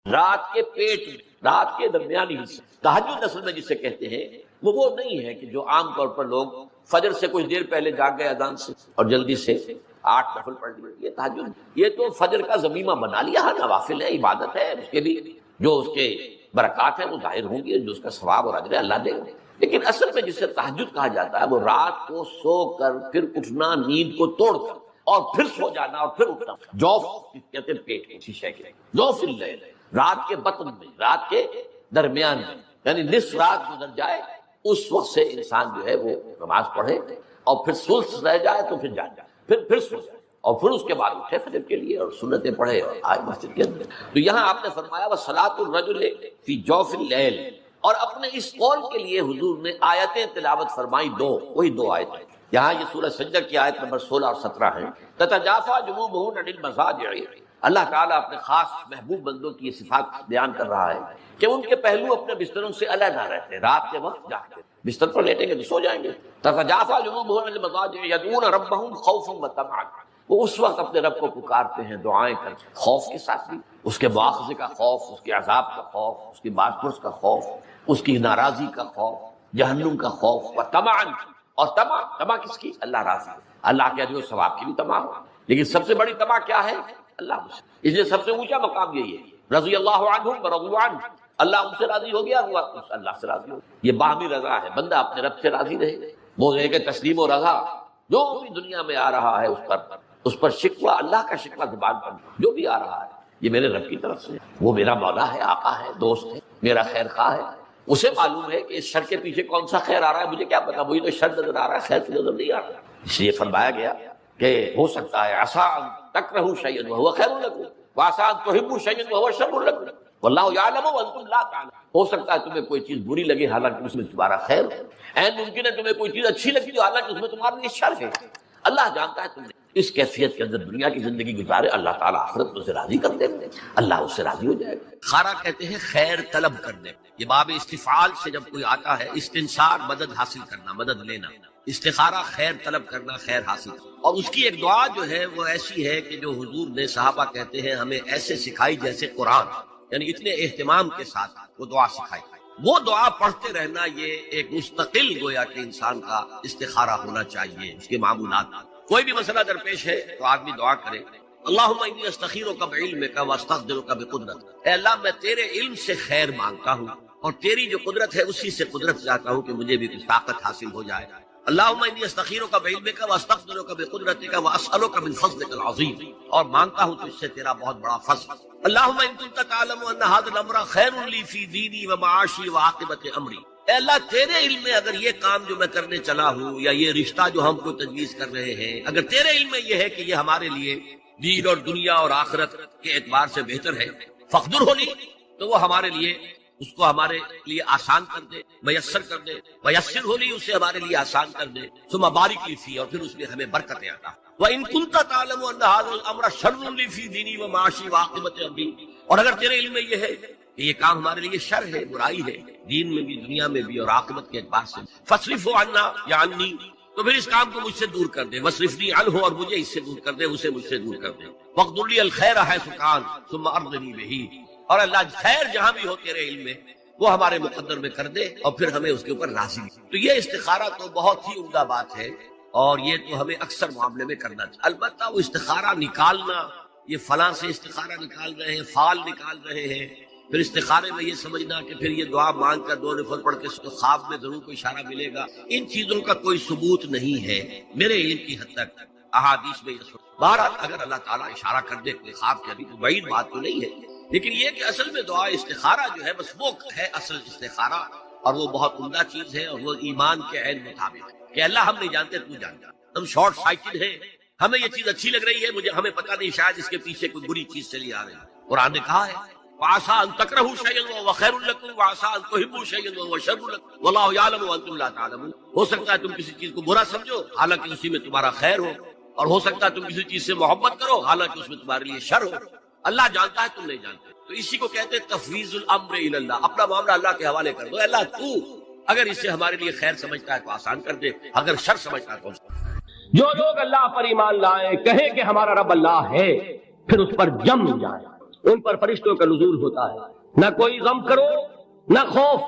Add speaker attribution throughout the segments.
Speaker 1: رات کے پیٹ میں، رات کے درمیانی حصے. تہجد اصل میں جسے کہتے ہیں وہ نہیں ہے کہ جو عام طور پر لوگ فجر سے کچھ دیر پہلے جاگ گئے اذان سے اور جلدی سے 8 نفل پڑھ لیے. یہ تہجد، یہ تو فجر کا ضمیمہ بنا لیا. ہاں نوافل ہے، عبادت ہے، اس کے بھی جو اس کے برکات ہیں وہ ظاہر ہوں گی، جو اس کا ثواب اور اجر اللہ دے گا. لیکن اصل میں جسے تہجد کہا جاتا ہے وہ رات کو سو کر پھر اٹھنا، نیند کو توڑ کر اور پھر سو جانا اور پھر اٹھنا. جوف کہتے ہیں پیٹ کی شے کے، جوف اللیل، رات کے بطن میں، رات کے درمیان میں، یعنی نصف رات گزر جائے اس وقت سے انسان جو ہے وہ نماز پڑھے اور پھر ثلث رہ جائے تو پھر جاگ جائے، پھر سو جائے اور پھر اس کے بعد اٹھے فجر کے لیے اور سنتیں پڑھے اور آئے مسجد کے اندر. تو یہاں آپ نے فرمایا وَصَلَاةُ الرَّجُلِ فِي جَوْفِ اللَّيْلِ، اور اپنے اس قول کے لیے حضور نے آیتیں تلاوت فرمائی وہی دو آیتیں. یہاں یہ سورہ سجدہ کی آیت نمبر 16 اور 17 ہے. تتجافا جنوبہم عن المضاجع، اللہ تعالیٰ اپنے خاص محبوب بندوں کی یہ صفات بیان کر رہا ہے کہ ان کے پہلو اپنے بستروں سے علیحدہ رہتے ہیں، رات کے وقت جاگتے ہیں، بستر پر لیٹیں گے تو سو جائیں گے. تتجافا جنوبہم عن المضاجع یدعون ربہم خوفا وطمعا، وہ اس وقت اپنے رب کو پکارتے ہیں دعائیں کر، خوف کے ساتھ بھی، اس کے مواخذے کا خوف، اس کے عذاب کا خوف، اس کی باز پرس کا خوف، اس کی ناراضی کا خوف، جہنم کا خوف، وطمعا، اور طمع کس کی؟ اللہ راضی، اللہ کے اجر و ثواب کی بھی طمع ہو. لیکن سب سے بڑی طمع کیا ہے؟ اللہ مجھ سے. اس لیے سب سے اونچا مقام یہی ہے، رضی اللہ عنہم ورضوا عنہ، اللہ ان سے راضی ہو گیا، وہ اللہ سے راضی ہو گیا. یہ باہمی رضا ہے، بندہ اپنے رب سے راضی رہے. وہ ہے کہ تسلیم و رضا جو بھی دنیا میں آ رہا ہے اس پر شکوہ، اللہ کا شکوہ زبان پر جو بھی آ رہا ہے یہ میرے رب کی طرف سے، وہ میرا مولا ہے، آقا ہے، دوست ہے، میرا خیر خواہ ہے. اسے معلوم ہے کہ اس شر کے پیچھے کون سا خیر آ رہا ہے، مجھے کیا پتا، مجھے تو شر نظر آ رہا ہے، خیر تو نظر نہیں آ رہا. اس لیے فرمایا گیا کہ ہو سکتا ہے عسیٰ ان تکرہوا شیئا وہو خیر لکم وعسیٰ ان تحبوا شیئا وہو شر لکم واللہ یعلم وانتم لا تعلمون. ہو سکتا ہے تمہیں کوئی چیز بری لگے حالانکہ اس میں تمہارا خیر ہے، عین ممکن ہے تمہیں کوئی چیز اچھی لگی حالانکہ اس میں تمہارے لیے شر ہے. اللہ جانتا ہے تم نے اس کیفیت کے اندر دنیا کی زندگی گزارے، اللہ تعالیٰ آخرت میں اسے راضی کر دے گا، اللہ اس سے راضی ہو جائے گا. خارا کہتے ہیں خیر طلب کرنے. یہ باب استفعال سے جب کوئی آتا ہے، استنصار مدد حاصل کرنا، مدد لینا، استخارہ خیر طلب کرنا، خیر حاصل کرنا. اور اس کی ایک دعا جو ہے وہ ایسی ہے کہ جو حضور نے، صحابہ کہتے ہیں، ہمیں ایسے سکھائی جیسے قرآن، یعنی اتنے اہتمام کے ساتھ وہ دعا سکھائی. وہ دعا پڑھتے رہنا یہ ایک مستقل گویا کہ انسان کا استخارہ ہونا چاہیے. اس کے معمولات، کوئی بھی مسئلہ درپیش ہے تو آدمی دعا کرے، اللہم انی استخیرک بعلمک واستقدرک بقدرتک، اے اللہ میں تیرے علم سے خیر مانگتا ہوں اور تیری جو قدرت ہے اسی سے قدرت چاہتا ہوں کہ مجھے بھی کچھ طاقت حاصل ہو جائے. اللہم انی استخیرک بعلمک واستقدرک بقدرتک واسألک من فضلک العظیم، اور مانگتا ہوں تجھ سے تیرا بہت بڑا فضل. اللہم ان کنت تعلم ان ھذا الامر خیر لی فی دینی ومعاشی وعاقبۃ امری، اے اللہ تیرے علم میں اگر یہ کام جو میں کرنے چلا ہوں یا یہ رشتہ جو ہم کو تجویز کر رہے ہیں، اگر تیرے علم میں یہ ہے کہ یہ ہمارے لیے دین اور دنیا اور آخرت کے اعتبار سے بہتر ہے، فقدر ہو لی، تو وہ ہمارے لیے اس کو ہمارے لیے آسان کر دے، میسر کر دے، میسر ہو لی اسے ہمارے لیے آسان کر دے، ثم بارک لی فی، اور پھر اس میں ہمیں برکتیں عطا. وَإِن كُنتَ تَعْلَمُ أَنَّ هَذَا الْأَمْرَ شَرٌّ لِّي فِي دِينِي وَمَعَاشِي وَعَاقِبَةِ أَمْرِي، اور اگر تیرے علم میں یہ ہے کہ یہ کام ہمارے لیے شر ہے، برائی ہے، دین میں بھی دنیا میں بھی اور عاقبت کے اعتبار سے، فَاصْرِفْهُ عَنَّا یا عَنِّي، تو پھر اس کام کو مجھ سے دور کر دے، وَاصْرِفْنِي عَنْهُ، اور مجھے اس سے دور کر دے، اسے مجھ سے دور کر دے. وَاقْدُرْ لِي الْخَيْرَ حَيْثُ كَانَ ثُمَّ أَرْضِنِي بِهِ، اور اللہ خیر جہاں بھی ہو تیرے علم میں وہ ہمارے مقدر میں کر دے اور پھر ہمیں اس کے اوپر راضی. تو یہ استخارہ تو بہت ہی عمدہ بات ہے اور یہ تو ہمیں اکثر معاملے میں کرنا چاہیے. البتہ وہ استخارہ نکالنا، یہ فلاں سے استخارہ نکال رہے ہیں، فال نکال رہے ہیں، پھر استخارے میں یہ سمجھنا کہ پھر یہ دعا مانگ کر 2 نفل پڑھ کے خواب میں ضرور کوئی اشارہ ملے گا، ان چیزوں کا کوئی ثبوت نہیں ہے میرے علم کی حد تک. احادیث میں یہ بہرحال اگر اللہ تعالیٰ اشارہ کر دے کوئی خواب کے، ابھی تو بعید بات تو نہیں ہے، لیکن یہ کہ اصل میں دعا استخارہ جو ہے بس وہ ہے اصل استخارہ، اور وہ بہت عمدہ چیز ہے اور وہ ایمان کے عین مطابق ہے کہ اللہ ہم نہیں جانتے تو جانتا. ہم شارٹ سائٹڈ ہیں، ہمیں یہ چیز اچھی لگ رہی ہے، ہمیں پتہ نہیں شاید اس کے پیچھے کوئی بری چیز چلی آ رہی ہے. قرآن نے کہا ہے وَعَسَىٰ أَن تَكْرَهُوا شَيْئًا وَهُوَ خَيْرٌ لَكُمْ وَعَسَىٰ أَن تُحِبُّوا شَيْئًا وَهُوَ شَرٌّ لَكُمْ وَاللَّهُ يَعْلَمُ وَأَنتُمْ لَا تَعْلَمُونَ. ہو سکتا ہے تم کسی چیز کو برا سمجھو حالانکہ اسی میں تمہارا خیر ہو، اور ہو سکتا ہے تم کسی چیز سے محبت کرو حالانکہ اس میں تمہارے لیے شر ہو. اللہ جانتا ہے، تم نہیں جانتے. تو اسی کو کہتے ہیں تفویض الامر الی اللہ، اپنا معاملہ اللہ کے حوالے کر دو. اللہ تو اگر اسے ہمارے لیے خیر سمجھتا ہے تو آسان کر دے، اگر شر سمجھتا ہے تو.
Speaker 2: جو لوگ اللہ پر ایمان لائیں، کہیں کہ ہمارا رب اللہ ہے، پھر اس پر جم جائیں ان پر فرشتوں کا نزول ہوتا ہے. نہ کوئی غم کرو نہ خوف،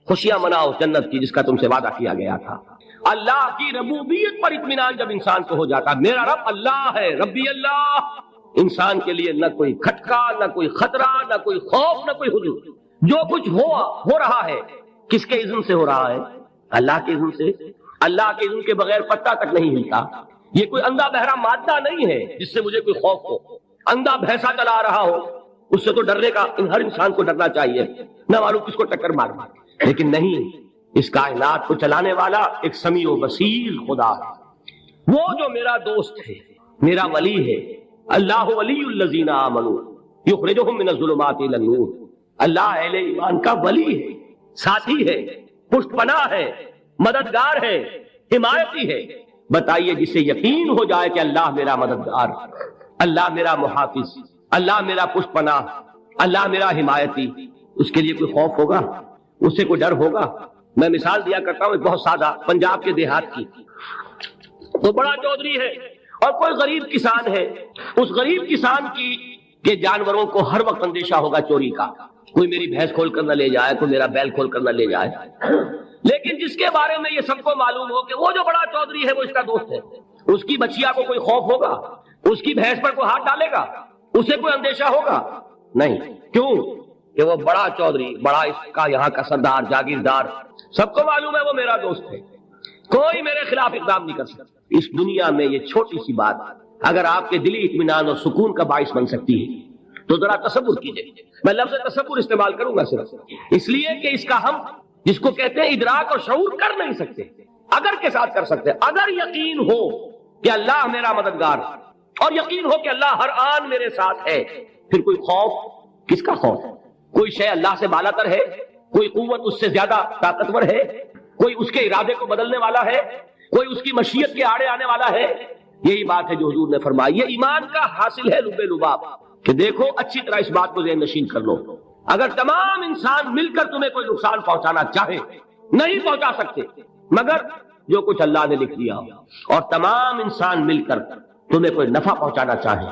Speaker 2: خوشیاں مناؤ جنت کی جس کا تم سے وعدہ کیا گیا تھا. اللہ کی ربوبیت پر اطمینان جب انسان کو ہو جاتا، میرا رب اللہ ہے، ربی اللہ، انسان کے لیے نہ کوئی کھٹکا، نہ کوئی خطرہ، نہ کوئی خوف، نہ کوئی حزن. جو کچھ ہو رہا ہے کس کے اذن سے ہو رہا ہے؟ اللہ کے اذن سے. اللہ کے اذن کے بغیر پتہ تک نہیں ہلتا. یہ کوئی اندھا بہرا مادہ نہیں ہے جس سے مجھے کوئی خوف ہو. اندھا بھینسا چلا رہا ہو اس سے تو ڈرنے کا ہر انسان کو ڈرنا چاہیے، نہ معلوم کس کو ٹکر مار. لیکن نہیں، اس کائنات کو چلانے والا ایک سمیع و بصیر خدا ہے. وہ جو میرا دوست ہے، میرا ولی ہے. اللہ ولی الذین آمنوا یخرجہم من الظلمات الی النور. اللہ اہل ایمان کا ولی ہے، ساتھی ہے، پشت پناہ ہے، مددگار ہے، حمایتی ہے. بتائیے جسے یقین ہو جائے کہ اللہ میرا مددگار، اللہ میرا محافظ، اللہ میرا پشت پناہ، اللہ میرا حمایتی، اس کے لیے کوئی خوف ہوگا؟ اس سے کوئی ڈر ہوگا؟ میں مثال دیا کرتا ہوں ایک بہت سادہ، پنجاب کے دیہات کی. تو بڑا چودھری ہے اور کوئی غریب کسان ہے. اس غریب کسان کی کہ جانوروں کو ہر وقت اندیشہ ہوگا چوری کا، کوئی میری بھینس کھول کر نہ لے جائے، کوئی میرا بیل کھول کر نہ لے جائے. لیکن جس کے بارے میں یہ سب کو معلوم ہو کہ وہ جو بڑا چودھری ہے وہ اس کا دوست ہے، اس کی بچیا کو کوئی خوف ہوگا؟ اس کی بھینس پر کوئی ہاتھ ڈالے گا؟ اسے کوئی اندیشہ ہوگا؟ نہیں. کیوں؟ کہ وہ بڑا چودھری، بڑا اس کا یہاں کا سردار، جاگیردار، سب کو معلوم ہے وہ میرا دوست ہے، کوئی میرے خلاف اقدام نہیں کر سکتا. اس دنیا میں یہ چھوٹی سی بات اگر آپ کے دلی اطمینان اور سکون کا باعث بن سکتی ہے تو ذرا تصور کیجئے. میں لفظ تصور استعمال کروں گا صرف اس لیے کہ اس کا ہم جس کو کہتے ہیں ادراک اور شعور کر نہیں سکتے، اگر کے ساتھ کر سکتے. اگر یقین ہو کہ اللہ میرا مددگار اور یقین ہو کہ اللہ ہر آن میرے ساتھ ہے، پھر کوئی خوف کس کا خوف؟ کوئی شے اللہ سے بالا تر ہے؟ کوئی قوت اس سے زیادہ طاقتور ہے؟ کوئی اس کے ارادے کو بدلنے والا ہے؟ کوئی اس کی مشیت کے آڑے آنے والا ہے؟ یہی بات ہے جو حضور نے فرمائی. یہ ایمان کا حاصل ہے لب لباب کہ دیکھو اچھی طرح اس بات کو ذہن نشین کر لو. اگر تمام انسان مل کر تمہیں کوئی نقصان پہنچانا چاہے نہیں پہنچا سکتے مگر جو کچھ اللہ نے لکھ دیا ہو، اور تمام انسان مل کر تمہیں کوئی نفع پہنچانا چاہے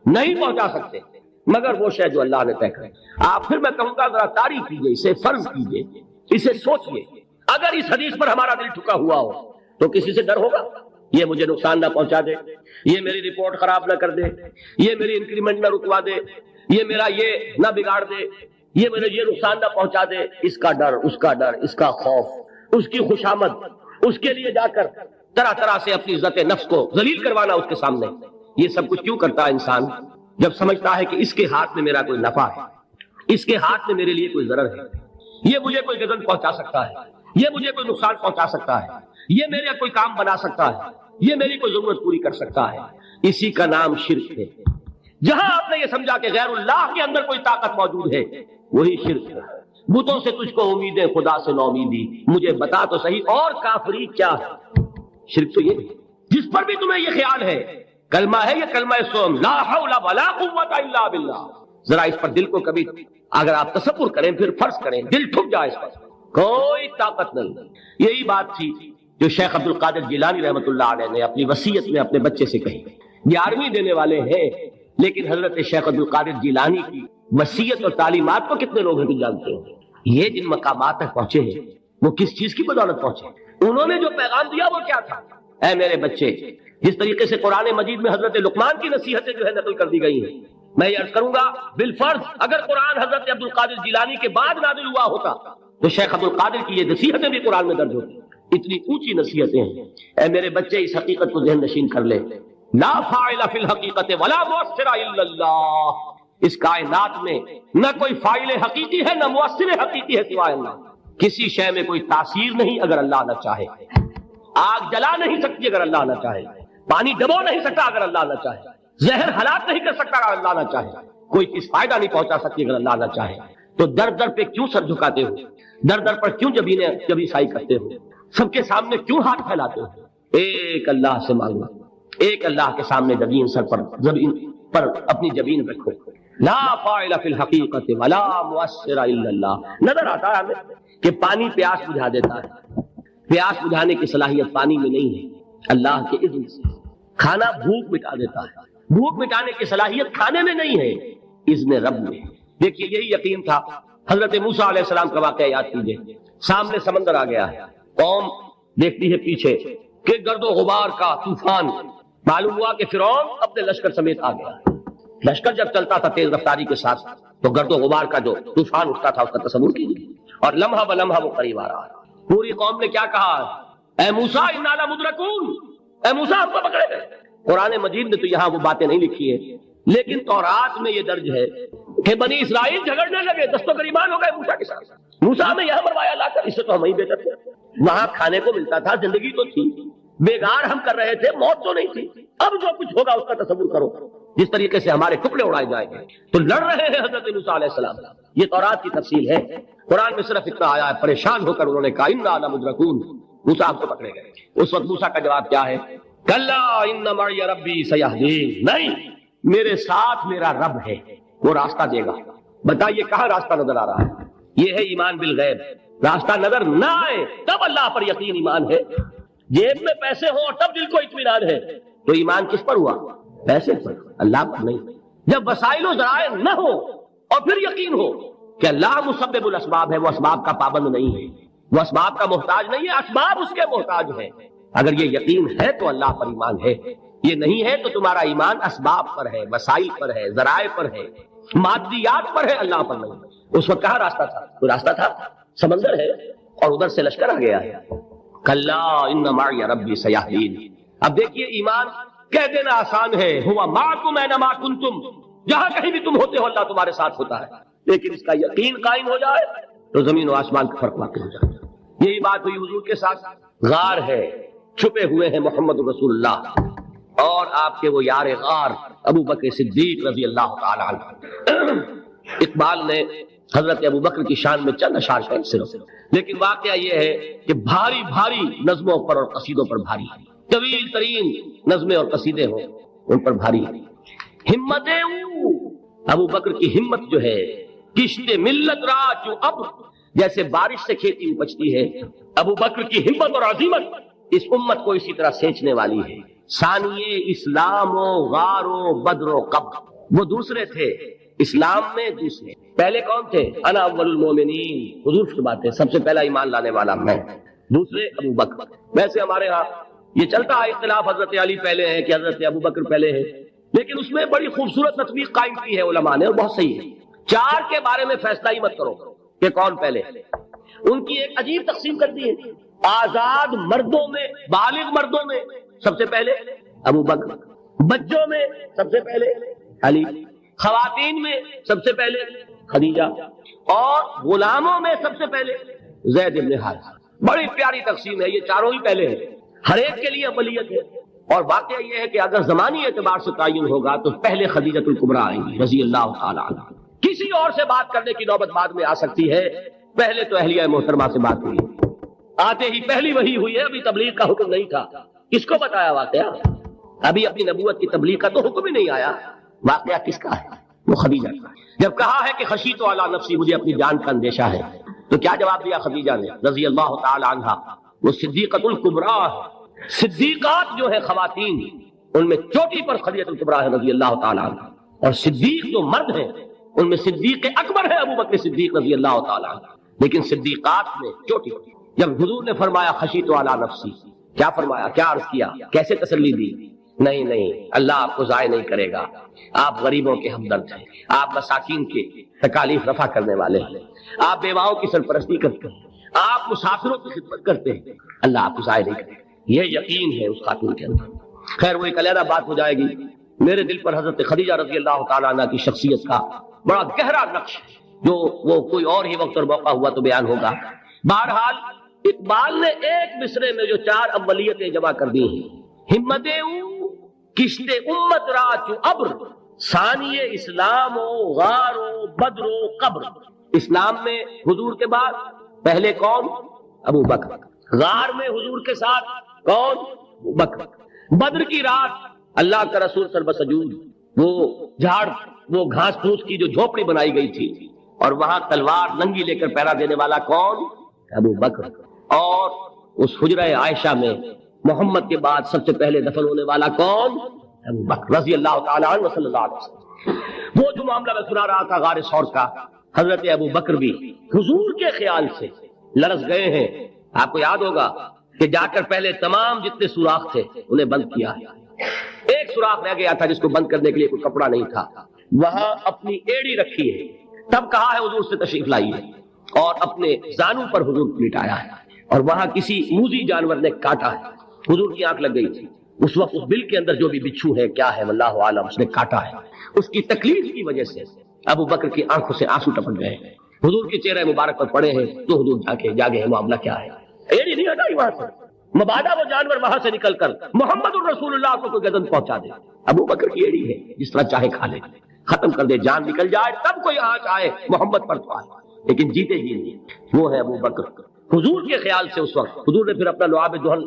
Speaker 2: نہیں پہنچا سکتے مگر وہ شے جو اللہ نے طے کرے. آپ پھر میں کہوں گا ذرا تعریف کیجئے، اسے فرض کیجئے، اسے سوچئے. اگر اس حدیث پر ہمارا دل ٹھکا ہوا ہو تو کسی سے ڈر ہوگا؟ یہ مجھے نقصان نہ پہنچا دے، یہ میری رپورٹ خراب نہ کر دے، یہ میری انکریمنٹ نہ رکوا دے، یہ میرا یہ نہ بگاڑ دے، یہ میرے یہ نقصان نہ پہنچا دے. اس کا ڈر، اس کا ڈر، اس کا خوف، اس کی خوشامد، اس کے لیے جا کر طرح طرح سے اپنی عزت نفس کو ذلیل کروانا اس کے سامنے. یہ سب کچھ کیوں کرتا ہے انسان؟ جب سمجھتا ہے کہ اس کے ہاتھ میں میرا کوئی نفع ہے، اس کے ہاتھ میں میرے لیے کوئی ضرر ہے، یہ مجھے کوئی غضب پہنچا سکتا ہے، یہ مجھے کوئی نقصان پہنچا سکتا ہے، یہ میرا کوئی کام بنا سکتا ہے، یہ میری کوئی ضرورت پوری کر سکتا ہے. اسی کا نام شرک ہے. جہاں آپ نے یہ سمجھا کہ غیر اللہ کے اندر کوئی طاقت موجود ہے وہی شرک ہے. بتوں سے تجھ کو امیدیں، خدا سے نومیدی، مجھے بتا تو صحیح اور کافری کیا ہے؟ شرک تو یہ جس پر بھی تمہیں یہ خیال ہے کلمہ ہے، یہ کلمہ سوم لا حول ولا قوت الا باللہ. ذرا اس پر دل کو کبھی اگر آپ تصور کریں پھر فرض کریں، دل ٹھک جائے اس پر، کوئی طاقت نہیں. یہی بات تھی جو شیخ عبد القادر جیلانی رحمۃ اللہ علیہ نے اپنی وصیت میں اپنے بچے سے کہی. 11ویں دینے والے ہیں لیکن حضرت شیخ عبد القادر جیلانی کی وصیت اور تعلیمات کو کتنے لوگ ہیں جانتے ہیں؟ یہ جن مقامات تک پہنچے ہیں وہ کس چیز کی بدولت پہنچے؟ انہوں نے جو پیغام دیا وہ کیا تھا؟ اے میرے بچے، جس طریقے سے قرآن مجید میں حضرت لقمان کی نصیحتیں جو ہے نقل کر دی گئی ہیں، میں یہ عرض کروں گا بالفرض اگر قرآن حضرت عبد القادر جیلانی کے بعد نازل ہوا ہوتا تو شیخ عبد القادر کی یہ نصیحتیں بھی قرآن میں درج ہوتی. اتنی اونچی نصیحتیں ہیں. اے میرے بچے، اس حقیقت کو ذہن نشین کر لے، لا فاعل فی الحقیقت ولا مؤثر الا اللہ. اس کائنات میں نہ کوئی فاعل حقیقی ہے نہ مؤثر حقیقی ہے سوائے اللہ. کسی شے میں کوئی تاثیر نہیں اگر اللہ نہ چاہے. آگ جلا نہیں سکتی اگر اللہ نہ چاہے، پانی ڈبو نہیں سکتا اگر اللہ نہ چاہے، زہر ہلاک نہیں کر سکتا اگر اللہ نہ چاہے، کوئی چیز فائدہ نہیں پہنچا سکتی اگر اللہ نہ چاہے. تو در در پہ کیوں سر جھکاتے ہو؟ در در پر کیوں جبیں سائی کرتے ہو؟ سب کے سامنے کیوں ہاتھ پھیلاتے ہو؟ ایک اللہ سے مانگو، ایک اللہ کے سامنے جبین سر پر اپنی جبین رکھو. لا فاعل فی الحقیقت ولا مؤثر الا اللہ. نظر آتا ہے ہمیں کہ پانی پیاس بجھا دیتا ہے، پیاس بجھانے کی صلاحیت پانی میں نہیں ہے، اللہ کے اذن سے. کھانا بھوک مٹا دیتا ہے، بھوک مٹانے کی صلاحیت کھانے میں نہیں ہے، اذن رب میں. دیکھیے یہی یقین تھا. حضرت موسیٰ علیہ السلام کا واقعہ یاد کیجیے. سامنے سمندر آ گیا ہے, قوم دیکھتی ہے پیچھے کہ گرد و غبار کا طوفان. معلوم ہوا کہ فرعون اپنے لشکر سمیت آ گیا. لشکر جب چلتا تھا تیز رفتاری کے ساتھ تو گرد و غبار کا جو طوفان اٹھتا تھا اس کا تصور کیجیے, اور لمحہ بلمحہ وہ قریب آ رہا ہے. پوری قوم نے کیا کہا, اے موسیٰ انا لمدرکون, اے موسیٰ ہم کو پکڑے گئے. قرآن مجید میں تو یہاں وہ باتیں نہیں لکھی ہیں, لیکن تورات میں یہ درج ہے کہ بنی اسرائیل جھگڑنے لگے, دست و گریبان ہو گئے موسیٰ کے ساتھ. موسیٰ نے یہاں مروایا لا کر, اس سے تو ہم ہی بہتر تھے. وہاں کھانے کو ملتا تھا, زندگی تو تھی, بیگار ہم کر رہے تھے, موت تو نہیں تھی. اب جو کچھ ہوگا اس کا تصور کرو, جس طریقے سے ہمارے ٹکڑے اڑائے جائیں گے. تو لڑ رہے ہیں حضرت موسیٰ علیہ السلام. یہ تورات کی تفصیل ہے. قرآن میں صرف اتنا آیا ہے, پریشان ہو کر انہوں نے کہا انا لمدرکون, موسیٰ ہم کو پکڑے گئے. اس وقت موسیٰ کا جواب کیا ہے, کلا ان معی ربی سیہدین, نہیں میرے ساتھ میرا رب ہے, وہ راستہ دے گا. بتائیے کہاں راستہ نظر آ رہا ہے؟ یہ ہے ایمان بالغیب. راستہ نظر نہ آئے تب اللہ پر یقین ایمان ہے. جیب میں پیسے ہوں تب دل کو اطمینان ہے, تو ایمان کس پر ہوا؟ پیسے پر, اللہ پر نہیں. جب وسائل و ذرائع نہ ہو اور پھر یقین ہو کہ اللہ مسبب الاسباب ہے, وہ اسباب کا پابند نہیں ہے, وہ اسباب کا محتاج نہیں ہے, اسباب اس کے محتاج ہیں. اگر یہ یقین ہے تو اللہ پر ایمان ہے, یہ نہیں ہے تو تمہارا ایمان اسباب پر ہے, وسائل پر ہے, ذرائع پر ہے, مادیات پر ہے, اللہ پر نہیں. اس وقت کہاں راستہ تھا؟ کوئی راستہ تھا؟ سمندر ہے اور ادھر سے لشکر آ گیا ہے. کلا ان معی ربی سیہدین. اب دیکھیے ایمان کہہ دینا آسان ہے, ہوا معکم اینما کنتم, جہاں کہیں بھی تم ہوتے ہو اللہ تمہارے ساتھ ہوتا ہے. لیکن اس کا یقین قائم ہو جائے تو زمین و آسمان کا فرق واقع ہو جائے. یہی بات ہوئی حضور کے ساتھ. غار ہے, چھپے ہوئے ہیں محمد رسول اللہ اور آپ کے وہ یار غار ابو بکر صدیق رضی اللہ تعالی عنہ. اقبال نے حضرت ابو بکر کی شان میں چند اشعار شاید صرف, لیکن واقعہ یہ ہے کہ بھاری بھاری نظموں پر اور قصیدوں پر بھاری, طویل ترین نظمیں اور قصیدے ہوں ان پر بھاری. ہمت ابو بکر کی ہمت جو ہے, کشت ملت را جو اب جیسے بارش سے کھیتی اپجتی ہے, ابو بکر کی ہمت اور عظیمت اس امت کو اسی طرح سینچنے والی ہے. ثانیے اسلام و غار و بدر و قبر, وہ دوسرے تھے اسلام میں, دوسرے. پہلے کون تھے؟ انا اول المومنین, حضور کی بات ہے, سب سے پہلا ایمان لانے والا میں. دوسرے ابو بکر. ویسے ہمارے ہاں یہ چلتا ہے اختلاف, حضرت علی پہلے ہے کہ حضرت ابو بکر پہلے ہے, لیکن اس میں بڑی خوبصورت تطبیق قائم کی ہے علماء نے, اور بہت صحیح ہے. چار کے بارے میں فیصلہ ہی مت کرو کہ کون پہلے. ان کی ایک عجیب تقسیم کر دی ہے. آزاد مردوں میں, بالغ مردوں میں سب سے پہلے ابو بکر, بچوں میں سب سے پہلے علی, خواتین میں سب سے پہلے خدیجہ, اور غلاموں میں سب سے پہلے زید بن حارثہ. بڑی پیاری تقسیم ہے, یہ چاروں ہی پہلے ہیں, ہر ایک کے لیے اولیت ہے. اور واقعہ یہ ہے کہ اگر زمانی اعتبار سے تعین ہوگا تو پہلے خدیجہ الکبریٰ آئیں گی رضی اللہ تعالی عنہ. کسی اور سے بات کرنے کی نوبت بعد میں آ سکتی ہے, پہلے تو اہلیہ محترمہ سے بات ہوئی, آتے ہی پہلی وحی ہوئی ہے. ابھی تبلیغ کا حکم نہیں تھا, کس کو بتایا واقعہ؟ ابھی اپنی نبوت کی تبلیغ کا تو حکم ہی نہیں آیا. واقعہ کس کا ہے؟ وہ خدیجہ کا. جب کہا ہے کہ خشیت علی نفسی, مجھے اپنی جان کا اندیشہ ہے, تو کیا جواب دیا خدیجہ نے رضی اللہ تعالی عنہا؟ وہ صدیقۃ الکبریٰ ہے. صدیقات جو ہے خواتین, ان میں چوٹی پر خدیجہ الکبریٰ ہے رضی اللہ تعالی عنہ. اور صدیق جو مرد ہیں ان میں صدیق اکبر ہے ابو بکر صدیق رضی اللہ تعالی عنہ. لیکن صدیقات میں چوٹی. جب حضور نے فرمایا خشیت علی نفسی, کیا فرمایا, کیا عرض کیا, کیسے تسلی دی؟ نہیں, اللہ آپ کو ضائع نہیں کرے گا. آپ غریبوں کے ہمدرد ہیں, آپ مساکین کے تکالیف رفع کرنے والے ہیں, آپ بیواؤں کی سرپرستی کرتے ہیں, آپ مسافروں کی خدمت کرتے ہیں, اللہ آپ کو ضائع نہیں کرے گا. یہ یقین ہے اس خاتون کے اندر. خیر وہ ایک علیحدہ بات ہو جائے گی. میرے دل پر حضرت خدیجہ رضی اللہ تعالیٰ عنہ کی شخصیت کا بڑا گہرا نقش جو وہ کوئی اور ہی وقت اور موقع ہوا تو بیان ہوگا. بہرحال اقبال نے ایک مصرے میں جو چار اولیتیں جمع کر دی ہیں, ہمت کشت امت را چو ابر, ثانی اسلام و غار و بدر و قبر. اسلام میں حضور کے بعد پہلے کون؟ ابو بکر. غار میں حضور کے ساتھ کون؟ ابو بکر. بدر کی رات اللہ کا رسول سر بسجود, وہ جھاڑ, وہ گھاس پھوس کی جو جھوپڑی بنائی گئی تھی, اور وہاں تلوار ننگی لے کر پہرا دینے والا کون؟ ابو بکر. اور اس حجرہ عائشہ میں محمد کے بعد سب سے پہلے دفن ہونے والا کون؟ ابو بکر رضی اللہ تعالی عنہ صلی اللہ علیہ وسلم. وہ جو معاملہ میں سنا رہا تھا غار ثور کا، حضرت ابو بکر بھی حضور کے خیال سے لرز گئے ہیں. آپ کو یاد ہوگا کہ جا کر پہلے تمام جتنے سوراخ تھے انہیں بند کیا. ایک سوراخ رہ گیا تھا جس کو بند کرنے کے لیے کوئی کپڑا نہیں تھا، وہاں اپنی ایڑی رکھی ہے. تب کہا ہے حضور سے تشریف لائیے، اور اپنے زانو پر حضور کو لٹایا ہے، اور وہاں کسی موذی جانور نے کاٹا ہے. حضور کی آنکھ لگ گئی تھی اس وقت. اس بل کے اندر جو بھی بچھو ہے کیا ہے واللہ عالم، اس نے کاٹا ہے. اس کی تکلیف کی وجہ سے ابو بکر کی آنکھوں سے آنسو ٹپک گئے. حضور کے چہرے مبارک پر پڑے ہیں تو حضور جاگے ہیں، معاملہ کیا ہے. ایڑی نہیں ہٹائی وہاں سے، مبادا وہ جانور وہاں سے نکل کر محمد الرسول اللہ کو کوئی گردن پہنچا دے. ابو بکر کی ایڑی ہے، جس طرح چاہے کھا لے، ختم کر دے، جان نکل جائے تب کوئی آنچ آئے محمد پر تو آئے، لیکن جیتے جی نہیں. وہ ہے ابو بکر. حضور کے خیال سے اس وقت حضور نے پھر اپنا لعاب دہن